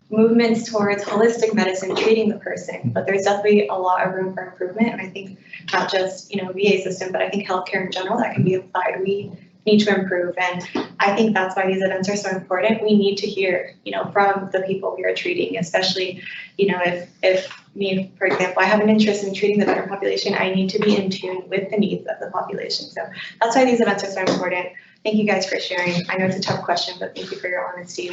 movements towards holistic medicine, treating the person, but there's definitely a lot of room for improvement. And I think not just, VA system, but I think healthcare in general that can be applied. We need to improve. And I think that's why these events are so important. We need to hear, from the people we are treating, especially, if me, for example, I have an interest in treating the veteran population, I need to be in tune with the needs of the population. So that's why these events are so important. Thank you guys for sharing. I know it's a tough question, but thank you for your honesty.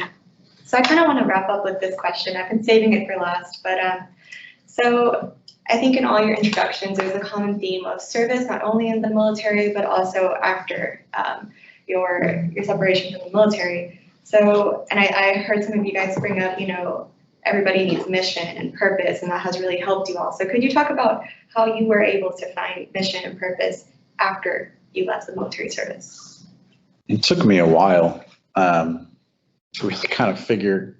So I kind of want to wrap up with this question. I've been saving it for last, but so I think in all your introductions, there's a common theme of service, not only in the military, but also after your separation from the military. So, and I heard some of you guys bring up, everybody needs mission and purpose, and that has really helped you all. So could you talk about how you were able to find mission and purpose after you left the military service? It took me a while to really kind of figure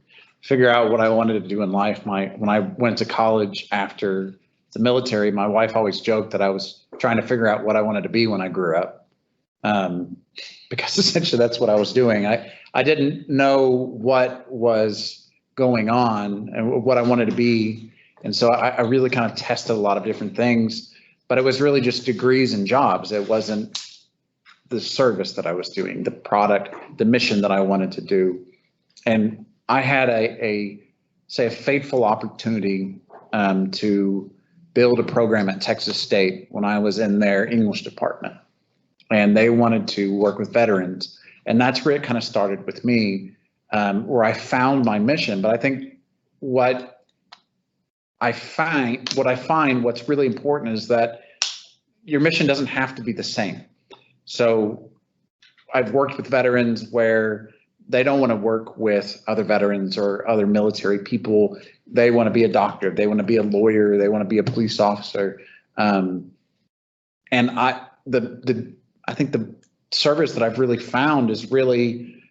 out what I wanted to do in life. When I went to college after the military, my wife always joked that I was trying to figure out what I wanted to be when I grew up, because essentially that's what I was doing. I didn't know what was going on and what I wanted to be, and so I really kind of tested a lot of different things, but it was really just degrees and jobs. It wasn't the service that I was doing, the product, the mission that I wanted to do. And I had a fateful opportunity to build a program at Texas State when I was in their English department, and they wanted to work with veterans. And that's where it kind of started with me. where I found my mission. But I think what I find what's really important is that your mission doesn't have to be the same. So I've worked with veterans where they don't want to work with other veterans or other military people. They want to be a doctor. They want to be a lawyer. They want to be a police officer. And I think the service that I've really found is really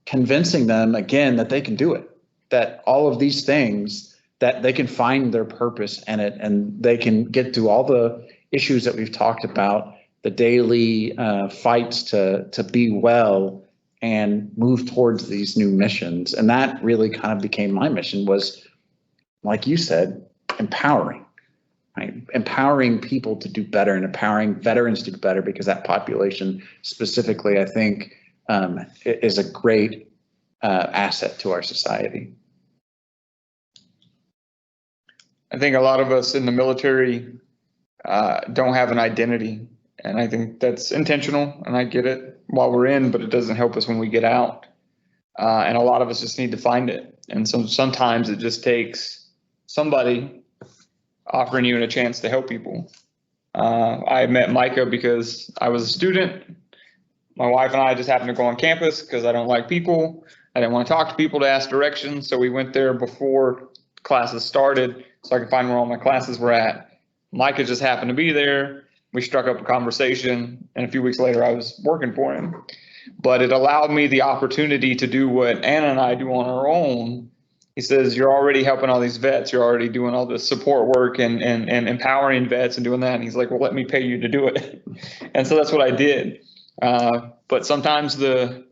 convincing them again that they can do it, that all of these things, that they can find their purpose in it, and they can get through all the issues that we've talked about, the daily fights to be well and move towards these new missions. And that really kind of became my mission, was, like you said, empowering, right? Empowering people to do better and empowering veterans to do better, because that population specifically, I think, is a great asset to our society. I think a lot of us in the military don't have an identity, and I think that's intentional, and I get it while we're in, but it doesn't help us when we get out. And a lot of us just need to find it. And sometimes it just takes somebody offering you a chance to help people. I met Micah because I was a student. My wife and I just happened to go on campus because I don't like people. I didn't want to talk to people to ask directions. So we went there before classes started so I could find where all my classes were at. Micah just happened to be there. We struck up a conversation, and a few weeks later I was working for him. But it allowed me the opportunity to do what Anna and I do on our own. He says, you're already helping all these vets. You're already doing all this support work and empowering vets and doing that. And he's like, well, let me pay you to do it. And so that's what I did. But sometimes the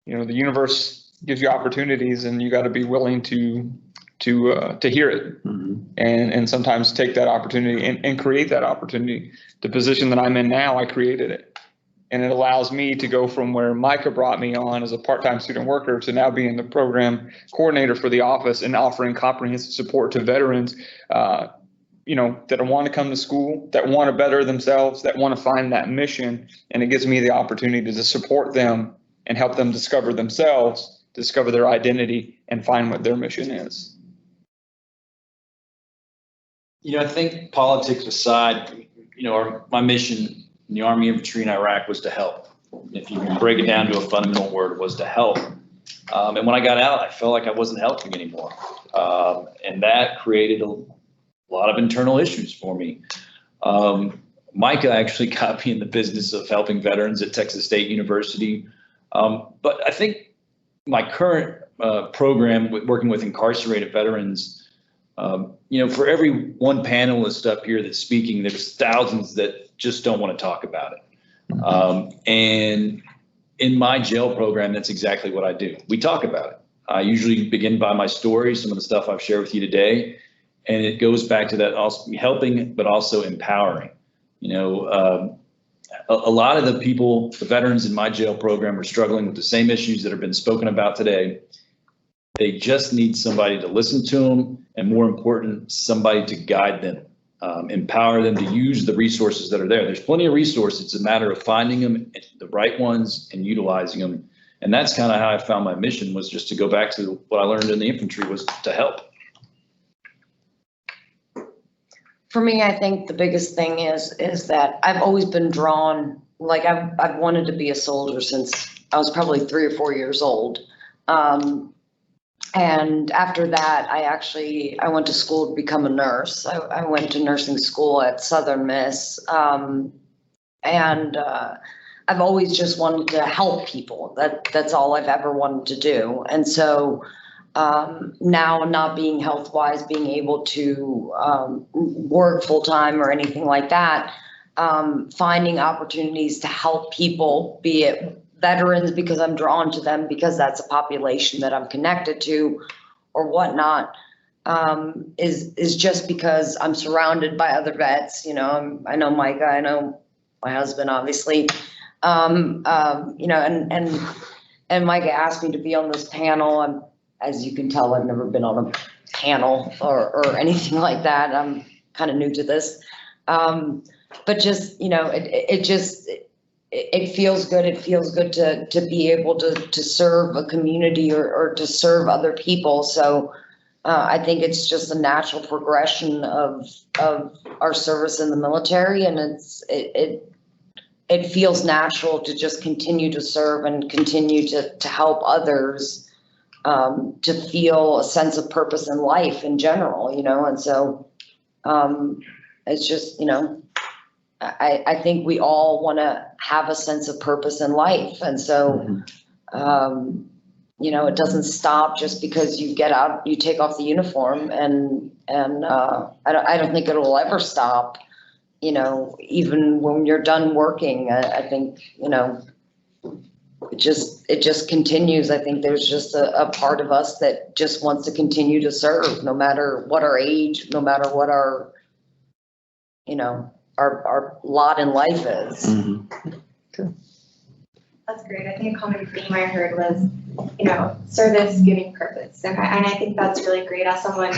universe gives you opportunities, and you got to be willing to hear it. Mm-hmm. And sometimes take that opportunity and create that opportunity. The position that I'm in now, I created it. And it allows me to go from where Micah brought me on as a part-time student worker to now being the program coordinator for the office and offering comprehensive support to veterans, that want to come to school, that want to better themselves, that want to find that mission. And it gives me the opportunity to support them and help them discover themselves, discover their identity, and find what their mission is. I think politics aside, my mission in the Army Infantry in Iraq was to help. If you can break it down to a fundamental word, was to help. And when I got out, I felt like I wasn't helping anymore. And that created a lot of internal issues for me. Micah actually got me in the business of helping veterans at Texas State University. But I think my current program, working with incarcerated veterans, for every one panelist up here that's speaking, there's thousands that just don't want to talk about it. And in my jail program, that's exactly what I do. We talk about it. I usually begin by my story, some of the stuff I've shared with you today. And it goes back to that also helping, but also empowering. A lot of the veterans in my jail program are struggling with the same issues that have been spoken about today. They just need somebody to listen to them, and more important, somebody to guide them, empower them to use the resources that are there. There's plenty of resources. It's a matter of finding them, the right ones, and utilizing them. And that's kind of how I found my mission, was just to go back to what I learned in the infantry, was to help. For me, I think the biggest thing is that I've always been drawn, like I've wanted to be a soldier since I was probably 3 or 4 years old. And after that, I went to school to become a nurse. I went to nursing school at Southern Miss. And I've always just wanted to help people. That's all I've ever wanted to do. And so now, not being health-wise, being able to work full-time or anything like that, finding opportunities to help people, be it veterans because I'm drawn to them because that's a population that I'm connected to or whatnot, is just because I'm surrounded by other vets. I know Micah, I know my husband, obviously, and Micah asked me to be on this panel. As you can tell, I've never been on a panel or anything like that. I'm kind of new to this. But just, it feels good. It feels good to be able to serve a community or to serve other people. So I think it's just a natural progression of our service in the military, and it feels natural to just continue to serve and continue to help others to feel a sense of purpose in life in general, you know, and so it's just, you know, I think we all want to have a sense of purpose in life. And so, you know, it doesn't stop just because you get out, you take off the uniform, and I don't think it'll ever stop, you know, even when you're done working. I think, you know, it just continues. I think there's just a part of us that just wants to continue to serve, no matter what our age, no matter what our, you know, our lot in life is. Sure. That's great. I think a common theme I heard was, you know, service giving purpose. And I think that's really great. As someone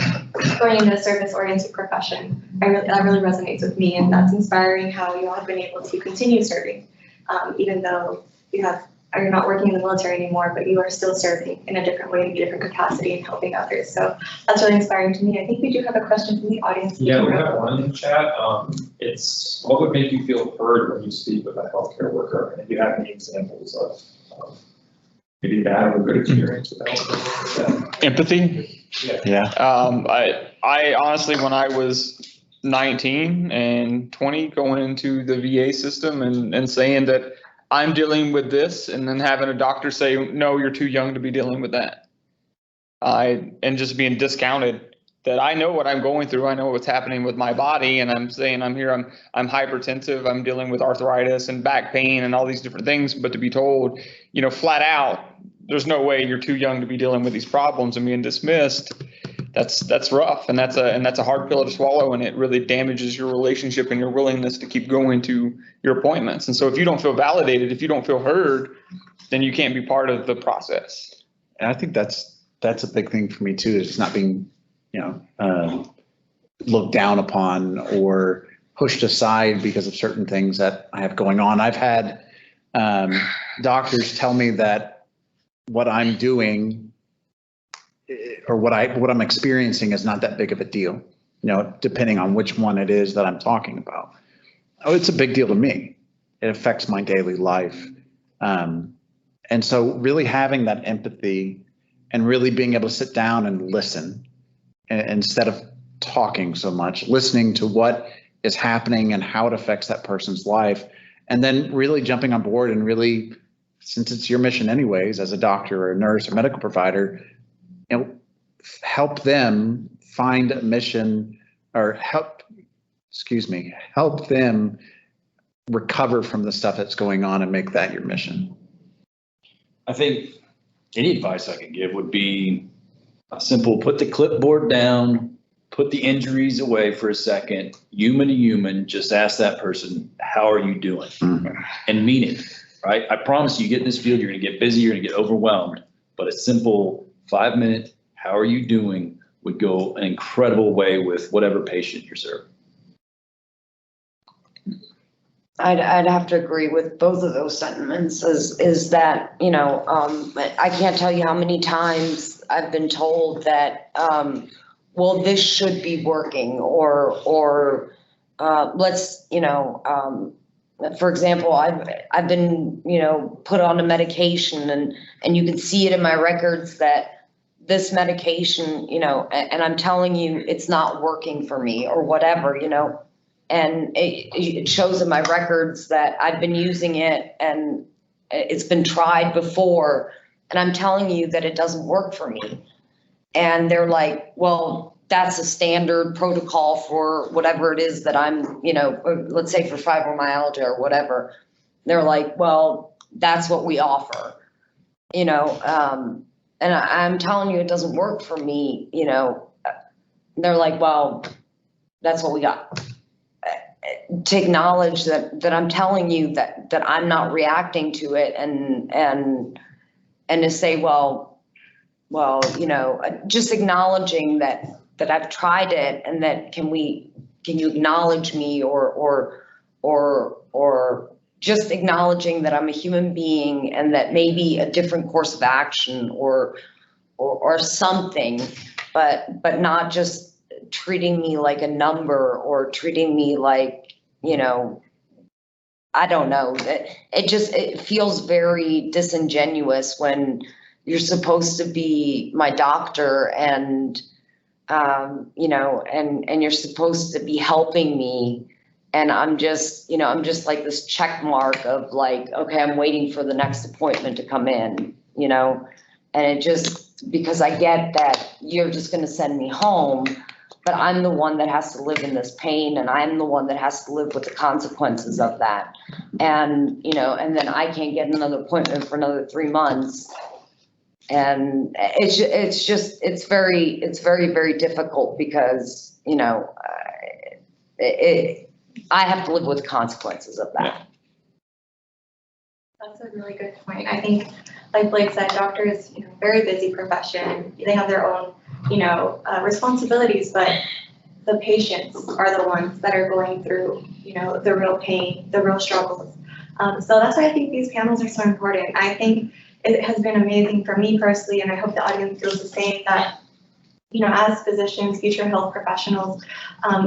going into a service-oriented profession, that really resonates with me, and that's inspiring how you all have been able to continue serving, even though you're not working in the military anymore, but you are still serving in a different way, in a different capacity, and helping others. So that's really inspiring to me. I think we do have a question from the audience. Yeah, we have one in the chat. It's, what would make you feel heard when you speak with a healthcare worker? And if you have any examples of maybe bad or good experience with a healthcare worker? Empathy. Yeah. I honestly, when I was 19 and 20, going into the VA system and saying that I'm dealing with this, and then having a doctor say, no, you're too young to be dealing with that. And just being discounted, that I know what I'm going through. I know what's happening with my body, and I'm saying I'm hypertensive. I'm dealing with arthritis and back pain and all these different things. But to be told, you know, flat out, there's no way, you're too young to be dealing with these problems, and being dismissed, that's rough, and that's a hard pill to swallow, and it really damages your relationship and your willingness to keep going to your appointments. And so if you don't feel validated, if you don't feel heard, then you can't be part of the process. And I think that's a big thing for me too, is not being, you know, looked down upon or pushed aside because of certain things that I have going on. I've had doctors tell me that what I'm doing or what I'm experiencing is not that big of a deal, you know, depending on which one it is that I'm talking about. Oh, it's a big deal to me. It affects my daily life. And so really having that empathy and really being able to sit down and listen instead of talking so much, listening to what is happening and how it affects that person's life, and then really jumping on board and really, since it's your mission anyways, as a doctor or a nurse or medical provider, you know, help them find a mission, or help them recover from the stuff that's going on and make that your mission. I think any advice I could give would be a simple: put the clipboard down, put the injuries away for a second, human to human, just ask that person, how are you doing? And mean it, right? I promise you, get in this field, you're gonna get busy, you're gonna get overwhelmed, but a simple 5-minute, how are you doing, would go an incredible way with whatever patient you're serving. I'd have to agree with both of those sentiments. Is that, you know, I can't tell you how many times I've been told that, well, this should be working, or let's, you know, for example, I've been, you know, put on a medication, and you can see it in my records that this medication, you know, and I'm telling you it's not working for me or whatever, you know, and it shows in my records that I've been using it and it's been tried before, and I'm telling you that it doesn't work for me. And they're like, well, that's a standard protocol for whatever it is that I'm, you know, let's say for fibromyalgia or whatever. They're like, well, that's what we offer, you know, and I'm telling you, it doesn't work for me, you know. They're like, well, that's what we got. To acknowledge that I'm telling you that I'm not reacting to it, and to say, well, you know, just acknowledging that I've tried it, and that can you acknowledge me, or just acknowledging that I'm a human being and that maybe a different course of action or something, but not just treating me like a number or treating me like, you know, I don't know. It feels very disingenuous when you're supposed to be my doctor and, you know, and you're supposed to be helping me. And I'm just, you know, I'm just like this check mark of like, okay, I'm waiting for the next appointment to come in, you know? And it just, because I get that you're just gonna send me home, but I'm the one that has to live in this pain and I'm the one that has to live with the consequences of that. And, you know, and then I can't get another appointment for another 3 months. And it's very, very difficult because, you know, I have to live with the consequences of that. That's a really good point. I think, like Blake said, doctors, you know, very busy profession. They have their own, you know, responsibilities, but the patients are the ones that are going through, you know, the real pain, the real struggles. So that's why I think these panels are so important. I think it has been amazing for me personally, and I hope the audience feels the same, that, you know, as physicians, future health professionals,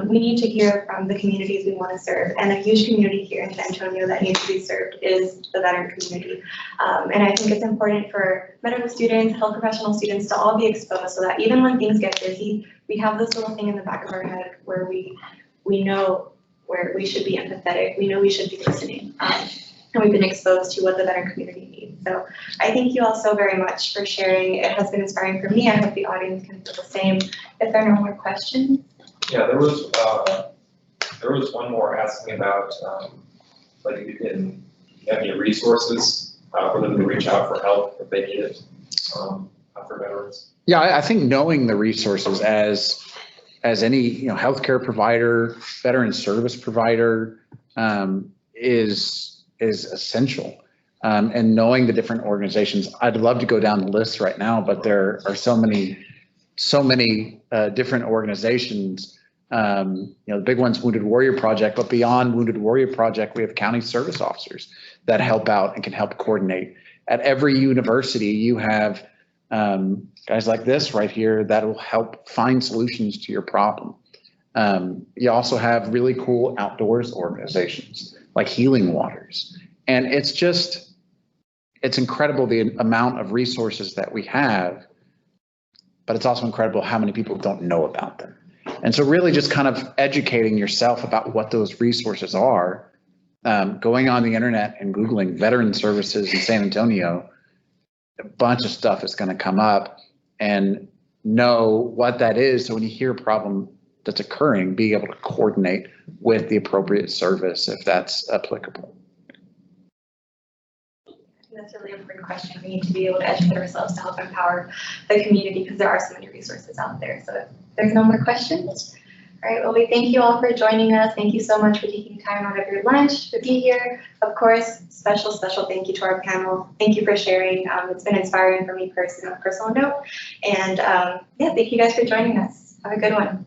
we need to hear from the communities we want to serve. And a huge community here in San Antonio that needs to be served is the veteran community. And I think it's important for medical students, health professional students to all be exposed so that even when things get busy, we have this little thing in the back of our head where we know where we should be empathetic, we know we should be listening. And we've been exposed to what the veteran community needs. So I thank you all so very much for sharing. It has been inspiring for me. I hope the audience can feel the same. If there are no more questions. Yeah, there was one more asking about, like, if you can have any resources for them to reach out for help if they need it for veterans. Yeah, I think knowing the resources as any, you know, healthcare provider, veteran service provider, is essential. And knowing the different organizations. I'd love to go down the list right now, but there are so many different organizations. You know, the big one's Wounded Warrior Project, but beyond Wounded Warrior Project, we have county service officers that help out and can help coordinate. At every university, you have guys like this right here that will help find solutions to your problem. You also have really cool outdoors organizations like Healing Waters. And it's incredible the amount of resources that we have, but it's also incredible how many people don't know about them. And so really just kind of educating yourself about what those resources are, going on the internet and Googling veteran services in San Antonio, a bunch of stuff is going to come up, and know what that is. So when you hear a problem that's occurring, being able to coordinate with the appropriate service if that's applicable. That's a really important question. We need to be able to educate ourselves to help empower the community because there are so many resources out there. So if there's no more questions, all right, well, we thank you all for joining us. Thank you so much for taking time out of your lunch to be here. Of course, special thank you to our panel. Thank you for sharing. It's been inspiring for me personally on a personal note. And yeah, thank you guys for joining us. Have a good one.